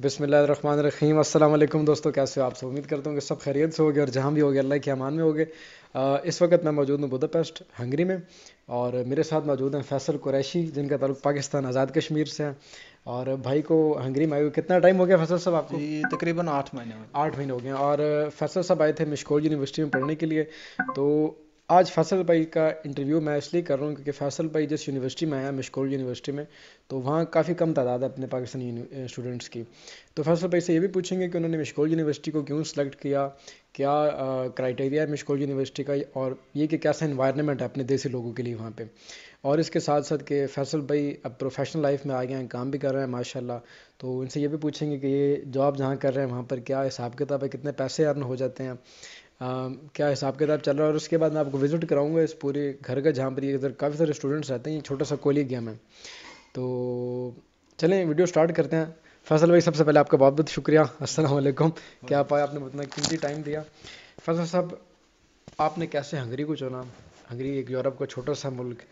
بسم اللہ الرحمن الرحیم. السلام علیکم دوستو, کیسے ہو آپ سب؟ امید کرتا ہوں کہ سب خیریت سے ہوگے اور جہاں بھی ہوگے اللہ کے امان میں ہوگے. اس وقت میں موجود ہوں بداپیسٹ ہنگری میں, اور میرے ساتھ موجود ہیں فیصل قریشی جن کا تعلق پاکستان آزاد کشمیر سے ہے. اور بھائی کو ہنگری میں آئے ہوئے کتنا ٹائم ہو گیا فیصل صاحب آپ کو؟ جی تقریباً 8 مہینے ہوئے. 8 مہینے ہو گئے ہیں. اور فیصل صاحب آئے تھے مشکول یونیورسٹی میں پڑھنے کے لیے. تو آج فیصل بھائی کا انٹرویو میں اس لیے کر رہا ہوں کیونکہ فیصل بھائی جس یونیورسٹی میں آیا مشکول یونیورسٹی میں, تو وہاں کافی کم تعداد ہے اپنے پاکستانی اسٹوڈنٹس کی. تو فیصل بھائی سے یہ بھی پوچھیں گے کہ انہوں نے مشکول یونیورسٹی کو کیوں سلیکٹ کیا, کیا کرائٹیریا ہے مشکول یونیورسٹی کا, اور یہ کہ کیسا انوائرمنٹ ہے اپنے دیسی لوگوں کے لیے وہاں پہ. اور اس کے ساتھ ساتھ کہ فیصل بھائی اب پروفیشنل لائف میں آ گئے ہیں, کام بھی کر رہے ہیں ماشاء اللہ. تو ان سے یہ بھی پوچھیں گے کہ یہ جاب جہاں کر رہے ہیں وہاں پر کیا حساب کتاب ہے, کتنے پیسے ارن ہو جاتے ہیں, کیا حساب کتاب چل رہا ہے. اور اس کے بعد میں آپ کو وزٹ کراؤں گا اس پورے گھر کا جہاں پر یہ ادھر کافی سارے اسٹوڈنٹس رہتے ہیں. یہ چھوٹا سا کالج گیم ہے. تو چلیں ویڈیو سٹارٹ کرتے ہیں. فیصل بھائی سب سے پہلے آپ کا بہت بہت شکریہ, السلام علیکم, کہ آپ آئے, آپ نے اتنا قیمتی ٹائم دیا. فیصل صاحب آپ نے کیسے ہنگری کو چنا؟ ہنگری ایک یورپ کا چھوٹا سا ملک,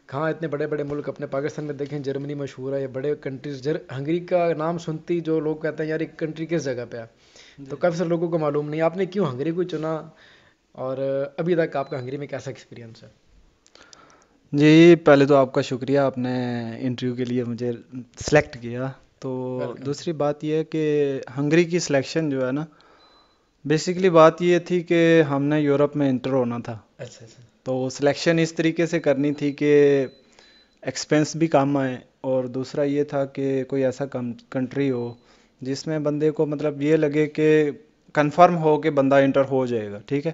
کہاں اتنے بڑے بڑے ملک اپنے پاکستان میں دیکھیں, جرمنی مشہور ہے, یہ بڑے کنٹریز. ہنگری کا نام سنتی جو لوگ کہتے ہیں یار ایک کنٹری کس جگہ پہ ہے, تو کافی سارے لوگوں کو معلوم نہیں. آپ نے کیوں ہنگری کو چنا, اور ابھی تک آپ کا ہنگری میں کیسا ایکسپیرینس ہے؟ جی پہلے تو آپ کا شکریہ, آپ نے انٹرویو کے لیے مجھے سلیکٹ کیا. تو ویلکم. دوسری بات یہ ہے کہ ہنگری کی سلیکشن جو ہے نا, بیسیکلی بات یہ تھی کہ ہم نے یورپ میں انٹر ہونا تھا. اچھا اچھا. تو سلیکشن اس طریقے سے کرنی تھی کہ ایکسپینس بھی کم آئے, اور دوسرا یہ تھا کہ کوئی ایسا کنٹری ہو جس میں بندے کو مطلب یہ لگے کہ کنفرم ہو کہ بندہ انٹر ہو جائے گا. ٹھیک ہے,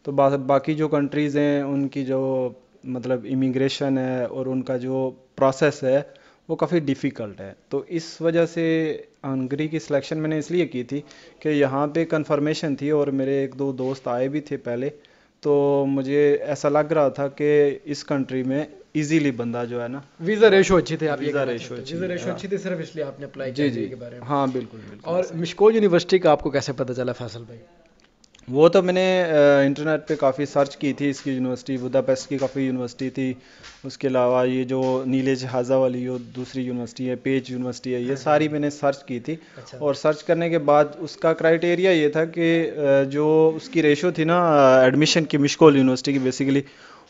تو باقی جو کنٹریز ہیں ان کی جو مطلب امیگریشن ہے اور ان کا جو پروسیس ہے وہ کافی ڈیفیکلٹ ہے. تو اس وجہ سے ہنگری کی سلیکشن میں نے اس لیے کی تھی کہ یہاں پہ کنفرمیشن تھی, اور میرے ایک دو دوست آئے بھی تھے پہلے, تو مجھے ایسا لگ رہا تھا کہ اس کنٹری میں ایزیلی بندہ جو ہے نا, ویزا ریشو اچھی تھی, آپ یہ ویزا کہنا ریشو چاہتے ہیں اچھی ویزا ہے. ریشو اچھی تھی, صرف اس لیے آپ نے اپلائی کیا جی ہنگری جی کے بارے میں. ہاں بالکل بالکل اور ایسا ہی. مشکول یونیورسٹی کا آپ کو کیسے پتہ چلا فیصل بھائی؟ وہ تو میں نے انٹرنیٹ پہ کافی سرچ کی تھی. اس کی یونیورسٹی بداپیسٹ کی کافی یونیورسٹی تھی, اس کے علاوہ یہ جو نیلے جہازہ والی جو دوسری یونیورسٹی ہے, پیج یونیورسٹی ہے, یہ ساری میں نے سرچ کی تھی. اچھا. اور سرچ کرنے کے بعد اس کا کرائٹیریا یہ تھا کہ جو اس کی ریشو تھی نا ایڈمیشن کی مشکول یونیورسٹی کی, بیسیکلی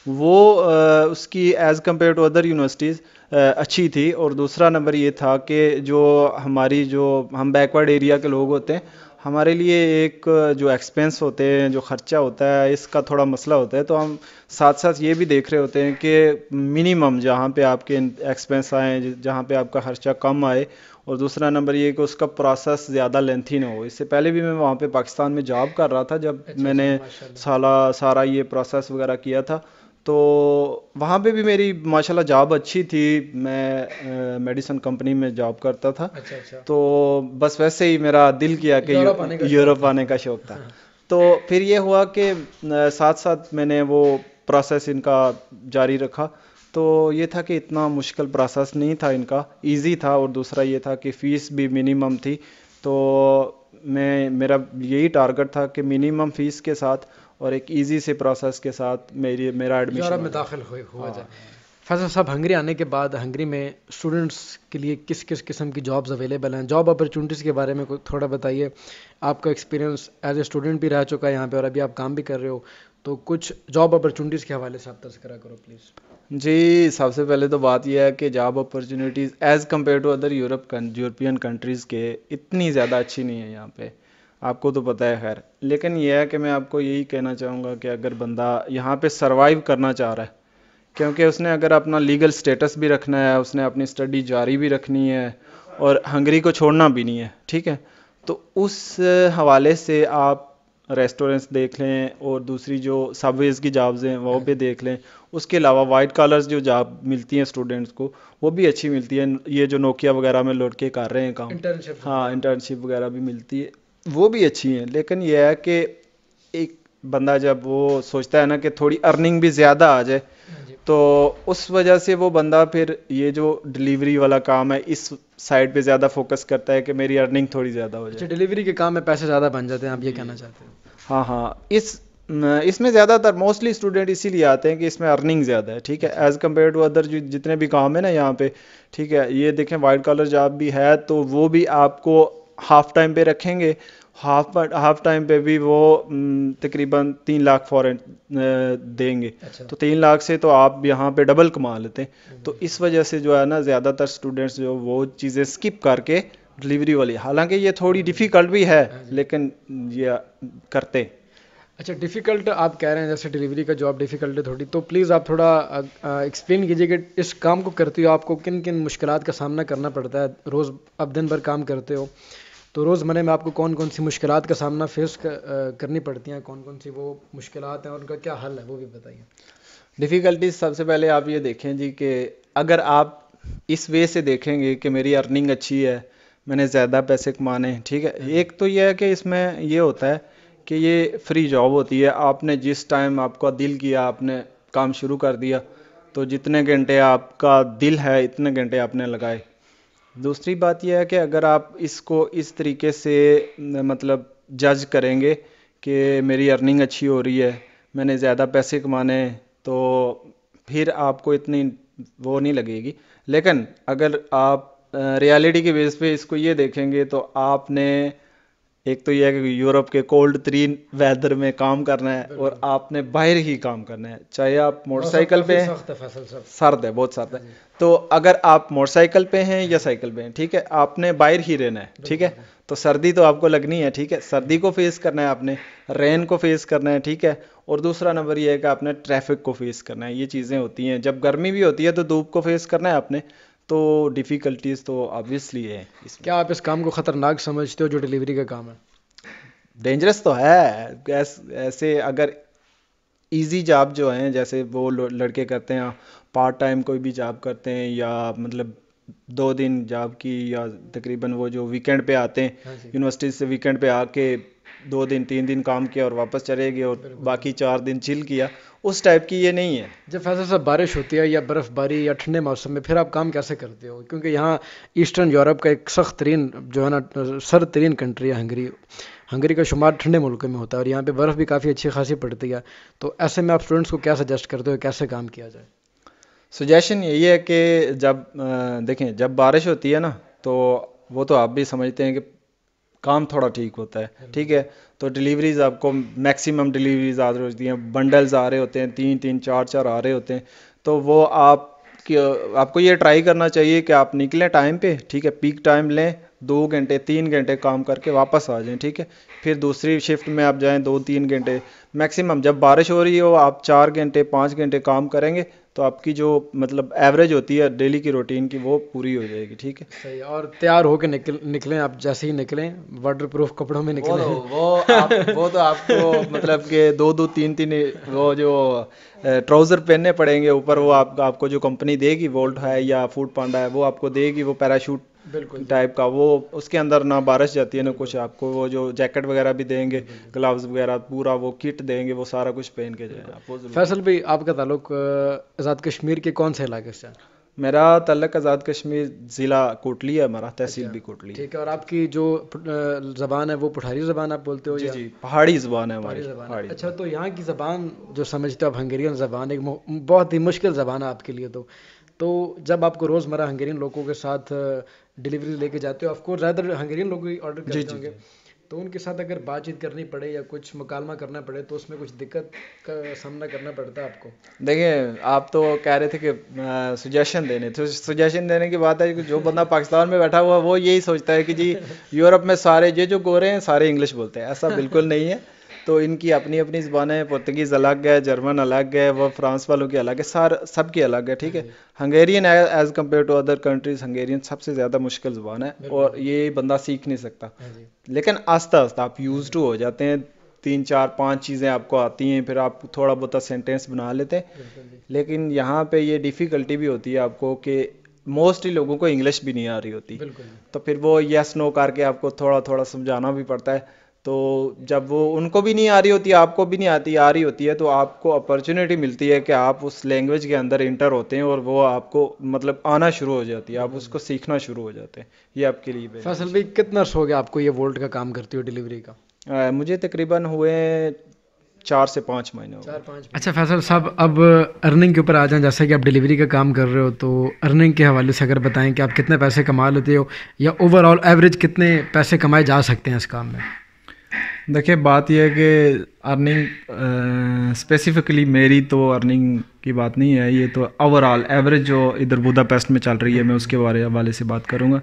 وہ اس کی as compare to other universities اچھی تھی. اور دوسرا نمبر یہ تھا کہ جو ہم بیکورڈ ایریا کے لوگ ہوتے ہیں, ہمارے لیے ایک جو ایکسپینس ہوتے ہیں, جو خرچہ ہوتا ہے, اس کا تھوڑا مسئلہ ہوتا ہے. تو ہم ساتھ ساتھ یہ بھی دیکھ رہے ہوتے ہیں کہ منیمم جہاں پہ آپ کے ایکسپینس آئیں, جہاں پہ آپ کا خرچہ کم آئے, اور دوسرا نمبر یہ کہ اس کا پروسیس زیادہ لینتھی نہ ہو. اس سے پہلے بھی میں وہاں پہ پاکستان میں جاب کر رہا تھا جب میں نے سارا یہ پروسیس وغیرہ کیا تھا. تو وہاں پہ بھی میری ماشاءاللہ جاب اچھی تھی, میں میڈیسن کمپنی میں جاب کرتا تھا. اچھا اچھا. تو بس ویسے ہی میرا دل کیا کہ یورپ آنے کا شوق تھا. تو پھر یہ ہوا کہ ساتھ ساتھ میں نے وہ پروسیس ان کا جاری رکھا. تو یہ تھا کہ اتنا مشکل پروسیس نہیں تھا ان کا, ایزی تھا. اور دوسرا یہ تھا کہ فیس بھی منیمم تھی. تو میرا یہی ٹارگٹ تھا کہ منیمم فیس کے ساتھ اور ایک ایزی سے پروسیس کے ساتھ میرا ایڈمیشن یورپ میں داخل ہوا جائے. فیصل صاحب ہنگری آنے کے بعد ہنگری میں اسٹوڈنٹس کے لیے کس کس قسم کی جابز اویلیبل ہیں, جاب اپرچونیٹیز کے بارے میں تھوڑا بتائیے. آپ کا ایکسپیرینس ایز اے اسٹوڈنٹ بھی رہ چکا ہے یہاں پہ, اور ابھی آپ کام بھی کر رہے ہو, تو کچھ جاب اپرچونیٹیز کے حوالے سے آپ تذکرہ کرو پلیز. جی سب سے پہلے تو بات یہ ہے کہ job opportunities as compare to other European countries کے اتنی زیادہ اچھی نہیں ہے یہاں پہ, آپ کو تو پتہ ہے. خیر لیکن یہ ہے کہ میں آپ کو یہی کہنا چاہوں گا کہ اگر بندہ یہاں پہ سروائیو کرنا چاہ رہا ہے, کیونکہ اس نے اگر اپنا لیگل سٹیٹس بھی رکھنا ہے, اس نے اپنی اسٹڈی جاری بھی رکھنی ہے, اور ہنگری کو چھوڑنا بھی نہیں ہے, ٹھیک ہے, تو اس حوالے سے آپ ریسٹورنٹس دیکھ لیں, اور دوسری جو سب ویز کی جابز ہیں وہ بھی دیکھ لیں. اس کے علاوہ وائٹ کالرز جو جاب ملتی ہیں اسٹوڈنٹس کو وہ بھی اچھی ملتی ہیں. یہ جو نوکیا وغیرہ میں لڑکے کر رہے ہیں کام, ہاں انٹرنشپ وغیرہ بھی ملتی ہے, وہ بھی اچھی ہیں. لیکن یہ ہے کہ ایک بندہ جب وہ سوچتا ہے نا کہ تھوڑی ارننگ بھی زیادہ آ جائے, تو اس وجہ سے وہ بندہ پھر یہ جو ڈلیوری والا کام ہے اس سائڈ پہ زیادہ فوکس کرتا ہے کہ میری ارننگ تھوڑی زیادہ ہو جائے. ڈلیوری کے کام میں پیسے زیادہ بن جاتے ہیں, آپ یہ کہنا چاہتے ہیں؟ ہاں ہاں, اس میں زیادہ تر موسٹلی اسٹوڈنٹ اسی لیے آتے ہیں کہ اس میں ارننگ زیادہ ہے, ٹھیک ہے, ایز کمپیئر ٹو ادر جتنے بھی کام ہیں نا یہاں پہ, ٹھیک ہے. یہ دیکھیں وائٹ کالر جاب بھی ہے تو وہ بھی آپ کو ہاف ٹائم پہ رکھیں گے، ہاف ٹائم پہ بھی وہ تقریباً 3 لاکھ فورن دیں گے. تو 3 لاکھ سے تو آپ یہاں پہ ڈبل کما لیتے ہیں. تو اس وجہ سے جو ہے نا زیادہ تر اسٹوڈنٹس جو وہ چیزیں اسکپ کر کے ڈلیوری والی، حالانکہ یہ تھوڑی ڈیفیکلٹ بھی ہے لیکن یہ کرتے. اچھا ڈیفیکلٹ آپ کہہ رہے ہیں جیسے ڈلیوری کا جاب ڈیفیکلٹ ہے تھوڑی، تو پلیز آپ تھوڑا ایکسپلین کیجیے کہ اس کام کو کرتے ہو آپ کو کن کن مشکلات کا سامنا کرنا پڑتا ہے. روز اب دن بھر کام کرتے ہو تو روز مرے میں آپ کو کون کون سی مشکلات کا سامنا فیس کرنی پڑتی ہیں، کون کون سی وہ مشکلات ہیں اور ان کا کیا حل ہے وہ بھی بتائیے. ڈیفیکلٹیز سب سے پہلے آپ یہ دیکھیں جی کہ اگر آپ اس وے سے دیکھیں گے کہ میری ارننگ اچھی ہے، میں نے زیادہ پیسے کمانے ہیں، ٹھیک ہے. ایک تو یہ ہے کہ اس میں یہ ہوتا ہے کہ یہ فری جاب ہوتی ہے. آپ نے جس ٹائم آپ کا دل کیا آپ نے کام شروع کر دیا، تو جتنے گھنٹے آپ کا دل ہے اتنے گھنٹے آپ نے لگائے. دوسری بات یہ ہے کہ اگر آپ اس کو اس طریقے سے مطلب جج کریں گے کہ میری ارننگ اچھی ہو رہی ہے، میں نے زیادہ پیسے کمانے ہیں، تو پھر آپ کو اتنی وہ نہیں لگے گی. لیکن اگر آپ ریالٹی کے بیس پہ اس کو یہ دیکھیں گے تو آپ نے ایک تو یہ ہے کہ یورپ کے کولڈ ترین ویدر میں کام کرنا ہے اور آپ نے باہر ہی کام کرنا ہے، چاہے آپ موٹر سائیکل پہ ہیں. سرد ہے، بہت سرد ہے. تو اگر آپ موٹر سائیکل پہ ہیں یا سائیکل پہ ہیں، ٹھیک ہے، آپ نے باہر ہی رہنا ہے، ٹھیک ہے. تو سردی تو آپ کو لگنی ہے، ٹھیک ہے، سردی کو فیس کرنا ہے آپ نے، رین کو فیس کرنا ہے، ٹھیک ہے. اور دوسرا نمبر یہ ہے کہ آپ نے ٹریفک کو فیس کرنا ہے. یہ چیزیں ہوتی ہیں. جب گرمی بھی ہوتی ہے تو دھوپ کو فیس کرنا ہے آپ نے. تو ڈیفیکلٹیز تو آبویسلی ہے اس میں. کیا آپ اس کام کو خطرناک سمجھتے ہو جو ڈلیوری کا کام ہے؟ ڈینجرس تو ہے. ایسے اگر ایزی جاب جو ہیں جیسے وہ لڑکے کرتے ہیں، پارٹ ٹائم کوئی بھی جاب کرتے ہیں، یا مطلب 2 دن جاب کی، یا تقریباً وہ جو ویکینڈ پہ آتے ہیں یونیورسٹی سے، ویکینڈ پہ آ کے 2 دن 3 دن کام کیا اور واپس چلے گئے اور باقی 4 دن چل کیا، اس ٹائپ کی یہ نہیں ہے. جب فیصل صاحب بارش ہوتی ہے یا برف باری یا ٹھنڈے موسم میں پھر آپ کام کیسے کرتے ہو؟ کیونکہ یہاں ایسٹرن یورپ کا ایک سخت ترین جو ہے نا سرد ترین کنٹری ہے ہنگری کا شمار ٹھنڈے ملکوں میں ہوتا ہے اور یہاں پہ برف بھی کافی اچھی خاصی پڑتی ہے. تو ایسے میں آپ اسٹوڈنٹس کو کیا سجیسٹ کرتے ہو کیسے کام کیا جائے؟ سجیشن یہی ہے کہ جب دیکھیں جب بارش ہوتی ہے نا تو وہ تو آپ بھی سمجھتے ہیں کہ کام تھوڑا ٹھیک ہوتا ہے، ٹھیک ہے. تو ڈلیوریز آپ کو میکسیمم ڈلیوریز آ رہی ہوتی ہیں، بنڈلز آ رہے ہوتے ہیں، 3 4 آ رہے ہوتے ہیں. تو وہ آپ کو یہ ٹرائی کرنا چاہیے کہ آپ نکلیں ٹائم پہ، ٹھیک ہے، پیک ٹائم لیں، 2 گھنٹے 3 گھنٹے کام کر کے واپس آ جائیں، ٹھیک ہے. پھر دوسری شفٹ میں آپ جائیں 2 3 گھنٹے میکسیمم. جب بارش ہو رہی ہو آپ 4 گھنٹے 5 گھنٹے کام کریں گے تو آپ کی جو مطلب ایوریج ہوتی ہے ڈیلی کی روٹین کی وہ پوری ہو جائے گی، ٹھیک ہے. صحیح. اور تیار ہو کے نکلیں آپ، جیسے ہی نکلیں واٹر پروف کپڑوں میں نکلیں. وہ تو آپ کو مطلب کہ 2 2 3 3 وہ جو ٹراؤزر پہننے پڑیں گے اوپر. وہ آپ کو جو کمپنی دے گی، وولٹ ہے یا فوڈ پانڈا ہے، وہ آپ کو دے گی وہ پیراشوٹ ٹائپ کا. وہ اس کے اندر نہ بارش جاتی ہے نہ کچھ. آپ کو وہ جو جیکٹ وغیرہ بھی دیں گے، گلوز وغیرہ، پورا وہ کٹ دیں گے، وہ سارا کچھ پہن کے جائیں آپ. فیصل بھائی آپ کا تعلق آزاد کشمیر کے کون سے علاقے سے ہے؟ میرا تعلق آزاد کشمیر ضلع کوٹلی ہے ہمارا، تحصیل بھی کوٹلی. ٹھیک ہے. اور آپ کی جو زبان ہے وہ پٹھاری زبان آپ بولتے ہو؟ جی پہاڑی زبان ہے ہماری. اچھا. تو یہاں کی زبان جو سمجھتے ہو آپ ہنگیرین زبان ایک بہت ہی مشکل زبان ہے آپ کے لیے. تو جب آپ کو روزمرہ ہنگیرین لوگوں کے ساتھ ڈلیوری لے کے جاتے ہو، آف کورس زیادہ تر ہنگیرین لوگ ہی آرڈر کرتے ہوں گے، تو ان کے ساتھ اگر بات چیت کرنی پڑے یا کچھ مکالمہ کرنا پڑے تو اس میں کچھ دقت کا سامنا کرنا پڑتا ہے آپ کو؟ دیکھیں آپ تو کہہ رہے تھے کہ سجیشن دینے تھے. سجیشن دینے کی بات ہے کہ جو بندہ پاکستان میں بیٹھا ہوا وہ یہی سوچتا ہے کہ جی یورپ میں سارے جو گورے ہیں سارے انگلش بولتے ہیں. ایسا بالکل نہیں ہے. تو ان کی اپنی اپنی زبانیں ہیں. پرتگیز الگ ہے، جرمن الگ ہے، وہ فرانس والوں کی الگ ہے، سب کی الگ ہے، ٹھیک ہے. Hungarian is compare to other countries Hungarian سب سے زیادہ مشکل زبان ہے اور یہ بندہ سیکھ نہیں سکتا. لیکن آہستہ آہستہ آپ یوز ٹو ہو جاتے ہیں. 3 4 5 چیزیں آپ کو آتی ہیں، پھر آپ تھوڑا بہت سینٹینس بنا لیتے ہیں. لیکن یہاں پہ یہ ڈیفیکلٹی بھی ہوتی ہے آپ کو کہ موسٹلی لوگوں کو انگلش بھی نہیں آ رہی ہوتی. تو پھر وہ یس نو کر کے آپ کو تھوڑا تھوڑا سمجھانا بھی پڑتا ہے. تو جب وہ ان کو بھی نہیں آ رہی ہوتی، آپ کو بھی نہیں آ رہی ہوتی ہے، تو آپ کو اپرچونیٹی ملتی ہے کہ آپ اس لینگویج کے اندر انٹر ہوتے ہیں اور وہ آپ کو مطلب آنا شروع ہو جاتی ہے، آپ اس کو سیکھنا شروع ہو جاتے ہیں. یہ آپ کے لیے. فیصل بھائی کتنا عرصہ ہو گیا آپ کو یہ وولٹ کا کام کرتے ہو ڈلیوری کا؟ مجھے تقریباً ہوئے 4 سے 5 مہینے ہو گئے. اچھا فیصل صاحب، اب ارننگ کے اوپر آ جائیں. جیسا کہ آپ ڈیلیوری کا کام کر رہے ہو تو ارننگ کے حوالے سے اگر بتائیں کہ آپ کتنے پیسے کما لیتے ہو یا اوور آل ایوریج کتنے پیسے کمائے جا سکتے ہیں اس کام میں؟ دیکھیں بات یہ ہے کہ ارننگ اسپیسیفکلی میری تو ارننگ کی بات نہیں ہے، یہ تو اوور آل ایوریج جو ادھر بوداپیسٹ میں چل رہی ہے میں اس کے حوالے سے بات کروں گا.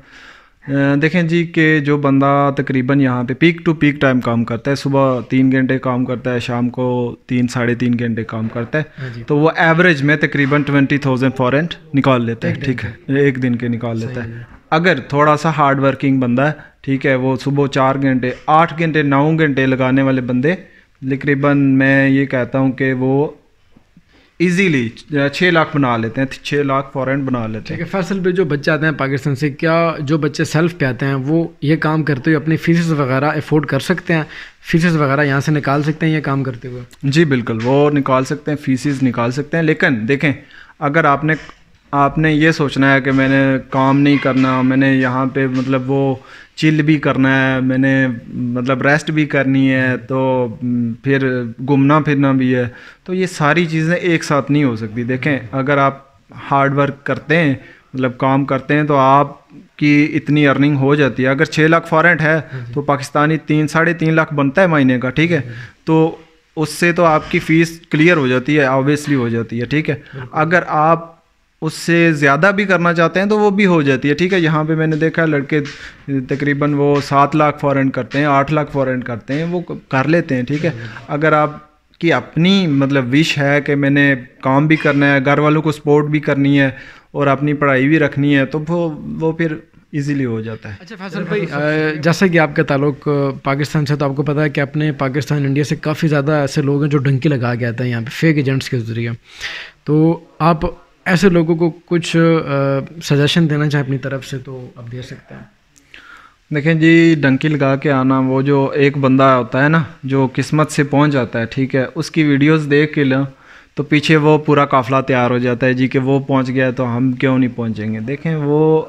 دیکھیں جی کہ جو بندہ تقریباً یہاں پہ پیک ٹو پیک ٹائم کام کرتا ہے، صبح 3 گھنٹے کام کرتا ہے، شام کو 3-3.5 گھنٹے کام کرتا ہے، تو وہ ایوریج میں تقریباً 20,000 فورنٹ نکال لیتا ہے. ٹھیک ہے، ایک دن کے نکال لیتا ہے. اگر تھوڑا سا ہارڈ ورکنگ بندہ ہے، ٹھیک ہے، وہ صبح 4 گھنٹے 8 گھنٹے 9 گھنٹے لگانے والے بندے تقریباً میں یہ کہتا ہوں کہ وہ ایزیلی 6 لاکھ بنا لیتے ہیں، 6 لاکھ فورنٹ بنا لیتے ہیں. فیصل پہ جو بچے آتے ہیں پاکستان سے، کیا جو بچے سیلف پہ آتے ہیں وہ یہ کام کرتے ہوئے اپنی فیسز وغیرہ افورڈ کر سکتے ہیں؟ فیسز وغیرہ یہاں سے نکال سکتے ہیں یہ کام کرتے ہوئے؟ جی بالکل، وہ نکال سکتے ہیں، فیسز نکال سکتے ہیں. لیکن دیکھیں اگر آپ نے یہ سوچنا ہے کہ میں نے کام نہیں کرنا، میں نے یہاں پہ مطلب وہ چل بھی کرنا ہے، میں نے مطلب ریسٹ بھی کرنی ہے، تو پھر گھومنا پھرنا بھی ہے، تو یہ ساری چیزیں ایک ساتھ نہیں ہو سکتی. دیکھیں اگر آپ ہارڈ ورک کرتے ہیں، مطلب کام کرتے ہیں، تو آپ کی اتنی ارننگ ہو جاتی ہے. اگر 6 لاکھ فورنٹ ہے تو پاکستانی 3-3.5 لاکھ بنتا ہے مہینے کا. ٹھیک ہے، تو اس سے تو آپ کی فیس کلیئر ہو جاتی ہے، آبویسلی ہو جاتی ہے. ٹھیک ہے، اگر آپ اس سے زیادہ بھی کرنا چاہتے ہیں تو وہ بھی ہو جاتی ہے. ٹھیک ہے، یہاں پہ میں نے دیکھا لڑکے تقریباً وہ 7 لاکھ فورنٹ کرتے ہیں، 8 لاکھ فورنٹ کرتے ہیں، وہ کر لیتے ہیں. ٹھیک ہے، اگر آپ کی اپنی مطلب وش ہے کہ میں نے کام بھی کرنا ہے، گھر والوں کو سپورٹ بھی کرنی ہے اور اپنی پڑھائی بھی رکھنی ہے، تو وہ پھر ایزیلی ہو جاتا ہے. اچھا فیصل بھائی، جیسا کہ آپ کا تعلق پاکستان سے، تو آپ کو پتہ ہے کہ اپنے پاکستان انڈیا سے کافی زیادہ ایسے لوگ ہیں جو ڈنکی لگا کے آتے ہیں یہاں پہ فیک ایجنٹس کے ذریعے. تو آپ ایسے لوگوں کو کچھ سجیشن دینا چاہیں اپنی طرف سے تو آپ دے سکتے ہیں. دیکھیں جی، ڈنکی لگا کے آنا، وہ جو ایک بندہ ہوتا ہے نا جو قسمت سے پہنچ جاتا ہے، ٹھیک ہے، اس کی ویڈیوز دیکھ کے لیں تو پیچھے وہ پورا قافلہ تیار ہو جاتا ہے جی کہ وہ پہنچ گیا تو ہم کیوں نہیں پہنچیں گے. دیکھیں وہ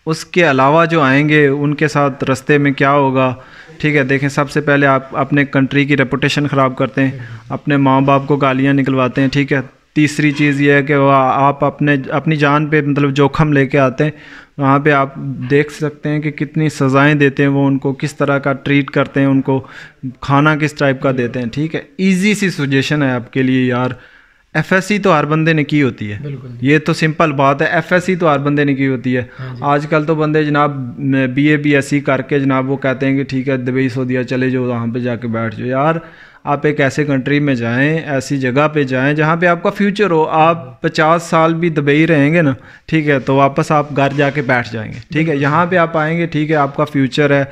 اس کے علاوہ جو آئیں گے ان کے ساتھ رستے میں کیا ہوگا. ٹھیک ہے، دیکھیں سب سے پہلے آپ اپنے کنٹری کی ریپوٹیشن خراب کرتے ہیں، اپنے ماں باپ کو گالیاں نکلواتے ہیں. ٹھیک ہے، تیسری چیز یہ ہے کہ وہ آپ اپنی جان پہ مطلب جوخم لے کے آتے ہیں. وہاں پہ آپ دیکھ سکتے ہیں کہ کتنی سزائیں دیتے ہیں وہ، ان کو کس طرح کا ٹریٹ کرتے ہیں، ان کو کھانا کس ٹائپ کا دیتے ہیں. ٹھیک ہے، ایزی سی سجیشن ہے آپ کے لیے یار. ایف ایس سی تو ہر بندے نے کی ہوتی ہے، یہ تو سمپل بات ہے. ایف ایس سی تو ہر بندے نے کی ہوتی ہے. آج کل تو بندے جناب B A B S C کر کے جناب وہ کہتے ہیں کہ ٹھیک ہے دبئی سعودیہ چلے جاؤ، وہاں پہ جا کے بیٹھ جاؤ. یار آپ ایک ایسے کنٹری میں جائیں، ایسی جگہ پہ جائیں جہاں پہ آپ کا فیوچر ہو. آپ 50 سال بھی دبئی رہیں گے نا، ٹھیک ہے، تو واپس آپ گھر جا کے بیٹھ جائیں گے. ٹھیک ہے، یہاں پہ آپ آئیں گے، ٹھیک ہے، آپ کا فیوچر ہے،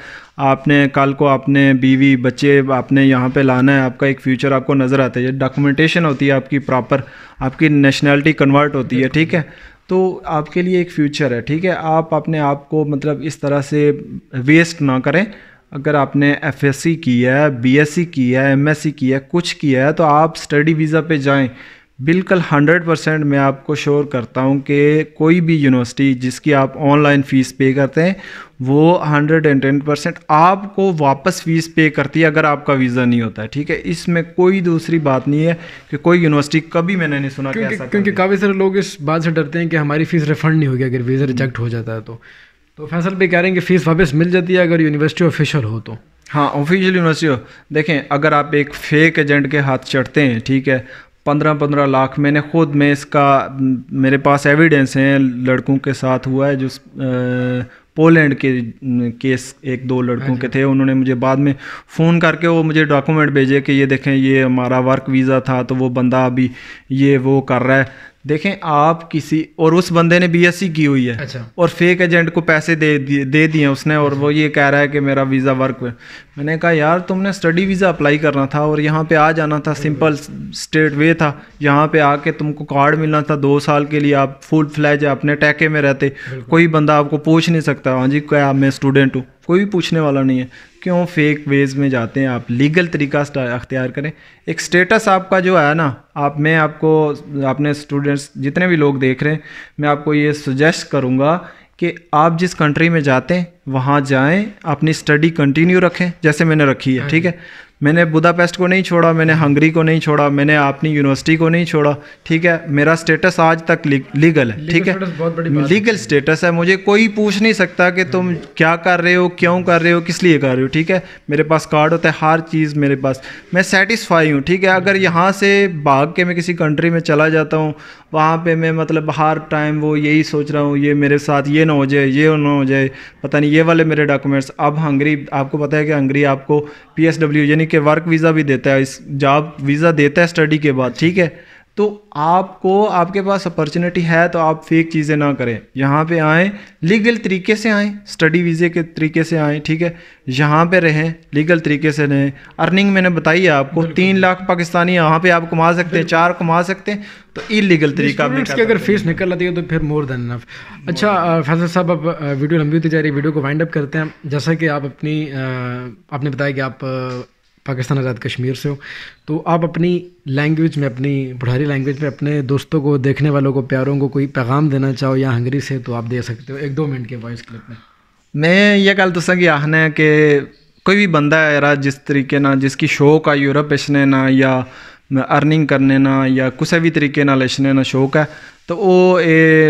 آپ نے کل کو اپنے بیوی بچے آپ نے یہاں پہ لانا ہے، آپ کا ایک فیوچر آپ کو نظر آتا ہے. یہ ڈاکومنٹیشن ہوتی ہے آپ کی پراپر، آپ کی نیشنلٹی کنورٹ ہوتی ہے. ٹھیک ہے، تو آپ کے لیے ایک فیوچر ہے. ٹھیک ہے، آپ اپنے آپ کو مطلب اس طرح سے ویسٹ نہ کریں. اگر آپ نے ایف ایس سی کیا ہے، بی ایس سی کیا ہے، ایم ایس سی کیا ہے، کچھ کیا ہے، تو آپ اسٹڈی ویزا پہ جائیں. بالکل 100% میں آپ کو شور کرتا ہوں کہ کوئی بھی یونیورسٹی جس کی آپ آن لائن فیس پے کرتے ہیں وہ 110% آپ کو واپس فیس پے کرتی ہے اگر آپ کا ویزا نہیں ہوتا ہے. ٹھیک ہے، اس میں کوئی دوسری بات نہیں ہے کہ کوئی یونیورسٹی کبھی میں نے نہیں سنا کہ ایسا، کیونکہ کافی سارے لوگ اس بات سے ڈرتے ہیں کہ ہماری فیس ریفنڈ نہیں ہوگی اگر ویزا ریجیکٹ ہو جاتا ہے. تو فیصل بھائی کہہ رہے ہیں کہ فیس واپس مل جاتی ہے اگر یونیورسٹی آفیشیل ہو تو. ہاں، آفیشیل یونیورسٹی ہو. دیکھیں اگر آپ ایک فیک ایجنٹ کے ہاتھ چڑھتے ہیں، ٹھیک ہے، 15 لاکھ میں اس کا میرے پاس ایویڈنس ہیں، لڑکوں کے ساتھ ہوا ہے. جو پولینڈ کے کیس 1-2 لڑکوں کے تھے، انہوں نے مجھے بعد میں فون کر کے وہ مجھے ڈاکومنٹ بھیجے کہ یہ دیکھیں یہ ہمارا ورک ویزا تھا تو وہ بندہ ابھی یہ وہ کر رہا ہے. دیکھیں آپ کسی اور اس بندے نے بی ایس سی کی ہوئی ہے اور فیک ایجنٹ کو پیسے دے دیے اس نے، اور وہ یہ کہہ رہا ہے کہ میرا ویزا ورک ہے. میں نے کہا یار تم نے اسٹڈی ویزا اپلائی کرنا تھا اور یہاں پہ آ جانا تھا، سمپل اسٹیٹ وے تھا. یہاں پہ آ کے تم کو کارڈ ملنا تھا 2 سال کے لیے، آپ فل فلیج اپنے ٹیکے میں رہتے. کوئی بندہ آپ کو پوچھ نہیں سکتا ہاں جی کیا میں اسٹوڈنٹ ہوں، کوئی بھی پوچھنے والا نہیں ہے. کیوں فیک ویز میں جاتے ہیں؟ آپ لیگل طریقہ اختیار کریں. ایک سٹیٹس آپ کا جو ہے نا، میں آپ کو اپنے اسٹوڈنٹس جتنے بھی لوگ دیکھ رہے ہیں، میں آپ کو یہ سجیسٹ کروں گا کہ آپ جس کنٹری میں جاتے ہیں وہاں جائیں، اپنی اسٹڈی کنٹینیو رکھیں جیسے میں نے رکھی ہے. ٹھیک ہے، میں نے بداپیسٹ کو نہیں چھوڑا, میں نے ہنگری کو نہیں چھوڑا, میں نے اپنی یونیورسٹی کو نہیں چھوڑا, ٹھیک ہے. میرا سٹیٹس آج تک لیگل ہے, ٹھیک ہے, لیگل سٹیٹس ہے. مجھے کوئی پوچھ نہیں سکتا کہ تم کیا کر رہے ہو, کیوں کر رہے ہو, کس لیے کر رہے ہو, ٹھیک ہے. میرے پاس کارڈ ہوتا ہے, ہر چیز میرے پاس, میں سیٹسفائی ہوں, ٹھیک ہے. اگر یہاں سے بھاگ کے میں کسی کنٹری میں چلا جاتا ہوں, وہاں پہ میں مطلب ہر ٹائم وہ یہی سوچ رہا ہوں یہ میرے ساتھ یہ نہ ہو جائے, یہ نہ ہو جائے, پتہ نہیں یہ والے میرے ڈاکومنٹس. اب ہنگری آپ کو پتہ ہے کہ ہنگری آپ کو PSW یعنی کہ ورک ویزا بھی دیتا ہے, اس جاب ویزا دیتا ہے اسٹڈی کے بعد, ٹھیک ہے. تو آپ کو آپ کے پاس اپرچونیٹی ہے تو آپ فیک چیزیں نہ کریں, یہاں پہ آئیں لیگل طریقے سے آئیں, اسٹڈی ویزے کے طریقے سے آئیں, ٹھیک ہے. یہاں پہ رہیں لیگل طریقے سے رہیں. ارننگ میں نے بتائی ہے آپ کو, 3 لاکھ پاکستانی یہاں پہ آپ کما سکتے ہیں, 4 کما سکتے ہیں, تو ایلیگل طریقہ آپ کی اگر فیس نکل آتی ہے تو پھر مور دین انف. اچھا فیصل صاحب, اب ویڈیو لمبی ہوتی جا رہی ہے, ویڈیو کو وائنڈ اپ کرتے ہیں. جیسا کہ آپ آپ نے بتایا کہ آپ پاکستان آزاد کشمیر سے ہو, تو آپ اپنی لینگویج میں, اپنی بڑھاری لینگویج میں اپنے دوستوں کو, دیکھنے والوں کو, پیاروں کو کوئی پیغام دینا چاہو یا ہنگری سے تو آپ دے سکتے ہو 1-2 منٹ کے وائس کلپ میں. میں یہ گل تو کہ آخنا ہے کہ کوئی بھی بندہ ہے یار جس طریقے نہ جس کی شوق ہے یورپ اشنے نہ یا ارننگ کرنے نہ یا کسی بھی طریقے نال اشنے نہ شوق ہے تو وہ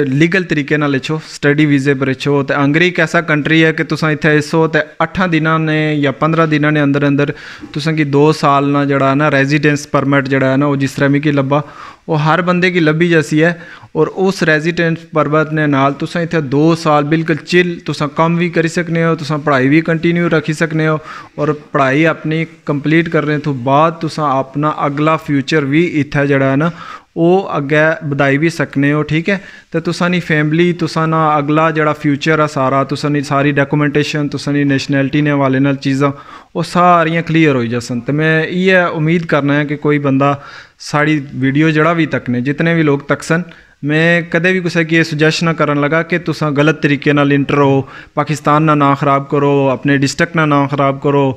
لیگل طریقے نال اچھو, اسٹڈی ویزے پر اچھو. تو ہنگری ایک ایسا کنٹری ہے کہ تساں اتنے اسو تو 8 دنوں نے یا 15 دنوں نے اندر تساں کی 2 سال نہ جڑا نا ریزیڈنس پرمٹ جڑا ہے نا, وہ جس طرح میں کی لبا وہ ہر بندے کی لبی جیسی ہے. اور اس ریزیڈنس پرمٹ نے نال تساں اتنے 2 سال بالکل چل تساں کام بھی کری سکنے ہو, تساں پڑھائی بھی کنٹینیو رکھی سکنے ہو, اور پڑھائی اپنی کمپلیٹ کرنے تو بعد تساں اپنا اگلا فیوچر بھی اتنا جڑا ہے نا وہ اگے بدائی بھی سکنے ہو, ٹھیک ہے. تو تساں نی فیملی تساں نا اگلا جڑا فیوچر ہے سارا, تساں نی ساری ڈاکومنٹیشن, تساں نی نیشنلٹی نے حوالے نال چیزاں وہ ساریاں کلیئر ہوئی جاسن. تو میں یہ امید کرنا ہے کہ کوئی بندہ ساری ویڈیو جڑا بھی تکنے, جتنے بھی لوگ تکسن, میں کدے بھی کسی کی سجیسٹ نہ کرن لگا کہ تساں غلط طریقے نال انٹر ہو, پاکستان نا نام خراب کرو, اپنے ڈسٹرکٹ نا نام خراب کرو,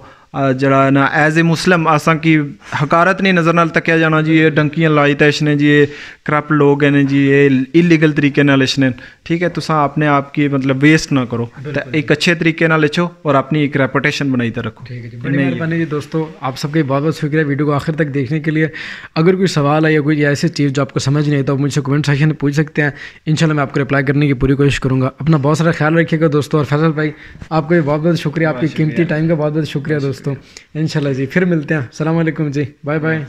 جڑا نا ایز اے مسلم آساں کی حکارت نہیں نظر نال تکیا جانا جی یہ ڈنکیاں لائی تے اشنے جی یہ کرپٹ لوگ ہیں جی یہ انلیگل طریقے نال اشنے, ٹھیک ہے. تساں اپنے آپ کی مطلب ویسٹ نہ کرو, ایک اچھے طریقے نال اچھو اور اپنی ایک ریپوٹیشن بنائی تے رکھو. ٹھیک ہے جی, بڑی مہربانی جی دوستو, آپ سب کا بہت بہت شکریہ ویڈیو کو آخر تک دیکھنے کے لیے. اگر کوئی سوال ہے یا کوئی ایسی چیز جو آپ کو سمجھ نہیں تو آپ مجھ سے کمنٹ سیکشن میں پوچھ سکتے ہیں, انشاءاللہ میں آپ کو رپلائی کرنے کی پوری کوشش کروں گا. اپنا بہت سارا خیال رکھیے گا دوستو. اور فیصل بھائی آپ کو بھی بہت بہت شکریہ, آپ کی قیمتی ٹائم کا بہت بہت شکریہ دوستو. انشاءاللہ جی پھر ملتے ہیں. السلام علیکم جی, بائے بائے.